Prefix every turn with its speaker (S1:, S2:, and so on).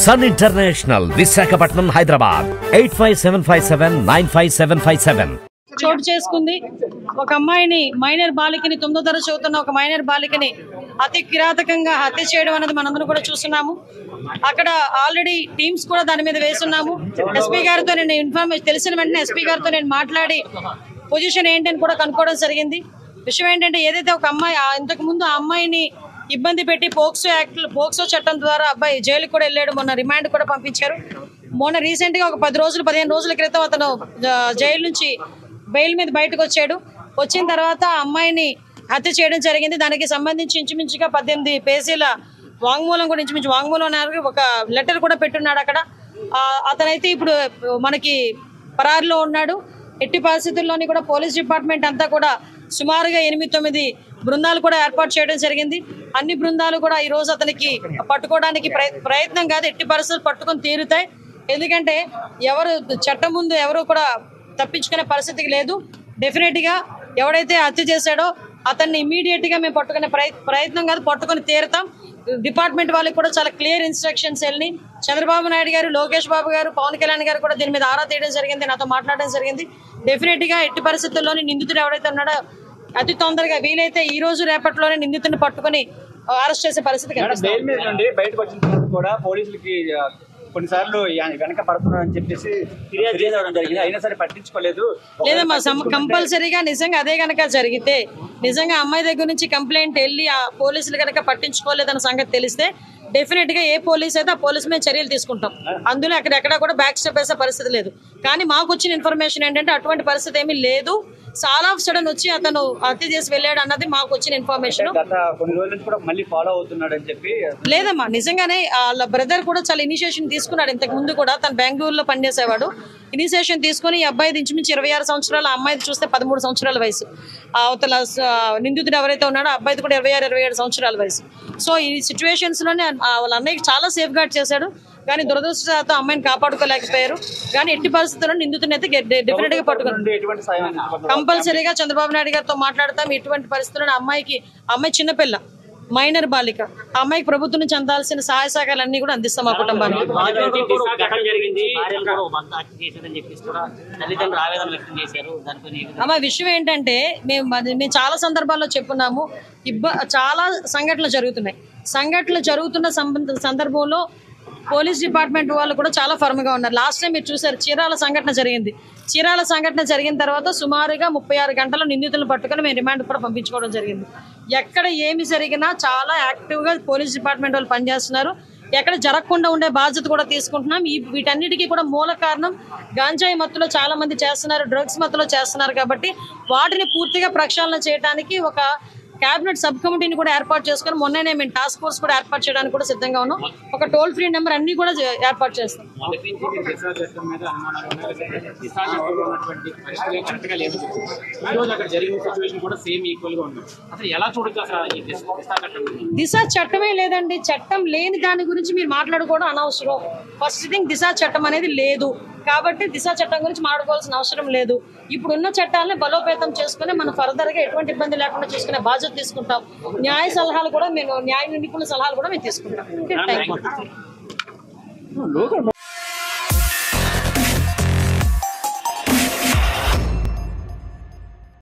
S1: Sun international Visakhapatnam Hyderabad 8575795757
S2: చోటు చేసుకుంది. ఒక అమ్మాయిని మైనర్ బాలికని 9వ తరగతి చదువుతున్న ఒక మైనర్ బాలికని అతి కిరాతకంగా హత్య చేయడం అనేది మనందరం కూడా చూస్తున్నాము. అక్కడ ఆల్రెడీ టీమ్స్ కూడా దాని మీద వేస్తున్నాము. ఎస్పీ గారితో నేను ఇన్ఫర్మేషన్ తెలిసిన వెంటనే ఎస్పీ గారితో నేను మాట్లాడి పొజిషన్ ఏంటని కూడా కనుక్కోవడం జరిగింది. విషయం ఏంటంటే ఏదైతే ఒక అమ్మాయి ఇంతకు ముందు ఆ అమ్మాయిని ఇబ్బంది పెట్టి పోక్సో చట్టం ద్వారా అబ్బాయి జైలుకు కూడా వెళ్ళాడు. మొన్న రిమాండ్ కూడా పంపించారు. మొన్న రీసెంట్ గా ఒక 15 రోజుల క్రితం అతను జైలు నుంచి బెయిల్ మీద బయటకు వచ్చాడు. వచ్చిన తర్వాత అమ్మాయిని హత్య చేయడం జరిగింది. దానికి సంబంధించి ఇంచుమించుగా 18 పేజీల వాంగ్మూలం కూడా వాంగ్మూలం ఒక లెటర్ కూడా పెట్టున్నాడు అక్కడ. అతనైతే ఇప్పుడు మనకి పరారులో ఉన్నాడు. ఎట్టి పరిస్థితుల్లోని కూడా పోలీస్ డిపార్ట్మెంట్ అంతా కూడా సుమారుగా 8-9 బృందాలు కూడా ఏర్పాటు చేయడం జరిగింది. అన్ని బృందాలు కూడా ఈ రోజు అతనికి పట్టుకోవడానికి ప్రయత్నం కాదు, ఎట్టి పరిస్థితులు పట్టుకొని తీరుతాయి. ఎందుకంటే చట్టం ముందు ఎవరు కూడా తప్పించుకునే పరిస్థితికి లేదు. డెఫినెట్ గా ఎవడైతే హత్య చేశాడో అతన్ని ఇమీడియట్ గా మేము పట్టుకునే ప్రయత్నం కాదు, పట్టుకొని తీరుతాం. డిపార్ట్మెంట్ వాళ్ళకి కూడా చాలా క్లియర్ ఇన్స్ట్రక్షన్స్ వెళ్ళి చంద్రబాబు నాయుడు గారు, లోకేష్ బాబు గారు, పవన్ కళ్యాణ్ గారు కూడా దీని మీద ఆరా తీయడం జరిగింది, నాతో మాట్లాడడం జరిగింది. డెఫినెట్ గా ఎట్టి పరిస్థితుల్లోని నిందితుడు ఎవరైతే ఉన్నాడో అతి తొందరగా వీలైతే ఈ రోజు రేపట్లోనే నిందితుడిని పట్టుకుని అరెస్ట్ చేసే పరిస్థితి
S3: కొన్నిసార్లు వెనక పడుతున్నారని చెప్పేసి ఫిర్యాదు చేయడం జరిగింది. అయినా సరే పట్టించుకోలేదు.
S2: లేదమ్మా, కంపల్సరీగా నిజంగా అదే కనుక జరిగితే, నిజంగా అమ్మాయి దగ్గర నుంచి కంప్లైంట్ వెళ్ళి ఆ పోలీసులు కనుక పట్టించుకోలేదన్న సంగతి తెలిస్తే డెఫినెట్ గా ఏ పోలీస్ అయితే ఆ పోలీసు మీద చర్యలు తీసుకుంటాం. అందులో ఎక్కడెక్కడ కూడా బ్యాక్ స్టెప్ వేసే పరిస్థితి లేదు. కానీ మాకు వచ్చిన ఇన్ఫర్మేషన్ ఏంటంటే అటువంటి పరిస్థితి ఏమీ లేదు. చాలా ఆఫ్ సడన్ వచ్చి అతను హత్య చేసి వెళ్ళాడు అన్నది మాకు వచ్చిన ఇన్ఫర్మేషన్. లేదమ్మా, నిజంగానే వాళ్ళ బ్రదర్ కూడా చాలా ఇనిషియేషన్ తీసుకున్నాడు. ఇంతకు ముందు కూడా తను బెంగళూరులో పనిచేసేవాడు. ఇనిషియేషన్ తీసుకుని ఈ అబ్బాయి ఇంచుమించి 26 సంవత్సరాలు, ఆ అమ్మాయి చూస్తే 13 సంవత్సరాల వయసు. అవతల నిందితుడు ఎవరైతే ఉన్నాడో ఆ అబ్బాయిది కూడా 26-27 సంవత్సరాల వయసు. సో ఈ సిచ్యువేషన్స్ లోనే వాళ్ళ అన్నయ్యకి చాలా సేఫ్ గార్డ్ చేశాడు. కానీ దురదృష్టంతో అమ్మాయిని కాపాడుకోలేకపోయారు. కానీ ఎట్టి పరిస్థితుల్లో నిందితుని అయితే డెఫినెట్ గా పట్టుకున్నారు. కంపల్సరీగా చంద్రబాబు నాయుడు గారితో మాట్లాడతాం. ఎటువంటి పరిస్థితుల్లో అమ్మాయి చిన్నపిల్ల, మైనర్ బాలిక, ఆ అమ్మాయికి ప్రభుత్వం నుంచి అందాల్సిన సహాయ సహకారాలు అన్ని కూడా అందిస్తాం మా కుటుంబానికి. అమ్మ విషయం ఏంటంటే మేము చాలా సందర్భాల్లో చెప్పున్నాము, చాలా సంఘటనలు జరుగుతున్న సందర్భంలో పోలీస్ డిపార్ట్మెంట్ వాళ్ళు కూడా చాలా ఫర్మ్ గా ఉన్నారు. లాస్ట్ టైం మీరు చూసారు, చీరాల సంఘటన జరిగిన తర్వాత సుమారుగా 36 గంటలు నిందితులను పట్టుకుని మేము రిమాండ్ కూడా పంపించుకోవడం జరిగింది. ఎక్కడ ఏమి జరిగినా చాలా యాక్టివ్ గా పోలీస్ డిపార్ట్మెంట్ వాళ్ళు పనిచేస్తున్నారు. ఎక్కడ జరగకుండా ఉండే బాధ్యత కూడా తీసుకుంటున్నాం. వీటన్నిటికీ కూడా మూల కారణం గాంజాయి మత్తులో చాలా మంది చేస్తున్నారు, డ్రగ్స్ మత్తులో చేస్తున్నారు. కాబట్టి వాటిని పూర్తిగా ప్రక్షాళన చేయడానికి ఒక కేబినెట్ సబ్ కమిటీని కూడా ఏర్పాటు చేసుకుని మొన్ననే మేము టాస్క్ ఫోర్స్ కూడా ఏర్పాటు చేయడానికి కూడా సిద్ధంగా ఉన్నాం. ఒక టోల్ ఫ్రీ నెంబర్ అన్ని కూడా ఏర్పాటు చేస్తాం. దిశ చట్టమే లేదండి. చట్టం లేని దాని గురించి మీరు మాట్లాడుకోవడం అనవసరం. ఫస్ట్ థింగ్, దిశ చట్టం అనేది లేదు కాబట్టి దిశ చట్టం గురించి మాట్లాడుకోవాల్సిన అవసరం లేదు. ఇప్పుడున్న చట్టాలని బలోపేతం చేసుకుని మనం ఫర్దర్ గా ఎటువంటి ఇబ్బంది లేకుండా చూసుకునే బాధ్యత తీసుకుంటాం. న్యాయ నిపుణుల సలహాలు కూడా మేము తీసుకుంటాం.